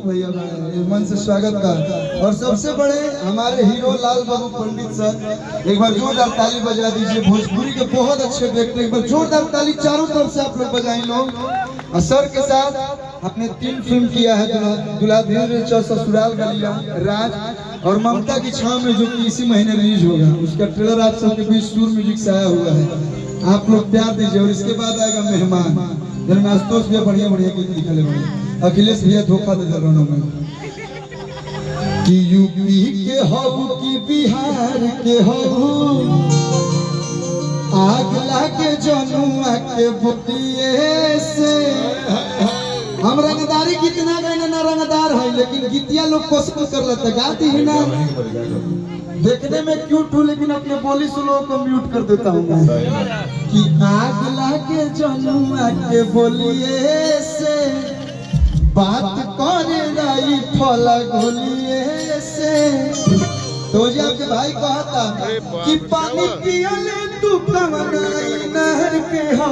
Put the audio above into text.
भैया मन से स्वागत का। और सबसे बड़े हमारे हीरो लाल बाबू पंडित सर, एक बार जोरदार ताली बजा दीजिए। भोजपुरी के बहुत अच्छे व्यक्ति, एक बार जोरदार ताली चारों तरफ से आप लोग बजाएं लोग। और सर के साथ आपने 3 फिल्म किया है, दुल्हा धीरे ससुराल गलिया, राज और ममता की छांव में, जो कि इसी महीने रिलीज होगा। उसका ट्रेलर आप सबके बीच सूर म्यूजिक से आया हुआ है, आप लोग प्यार दीजिए। और इसके बाद आएगा मेहमान, जिनमें आशुतोष भैया बढ़िया बढ़िया गीत निकले हुए, अखिलेश भैया धोखा दे दोनों में। कि यूपी के हो कि बिहार के हो, आग लागे जनुआ के बुटिए से। हम रंगदारी कितना गए ना रंगदार है, लेकिन गीतिया लोग पसंद कर लेते, गाती ही ना। देखने में क्यूट हूँ, लेकिन अपने बोली सुनो को म्यूट कर देता हूँ मैं। कि आग लागे जनुआ के बोलिए से, बात करे राई फला गोलिए से। तो जी आपके भाई कहता कि पानी पियले तू कवनाई नहर के हो,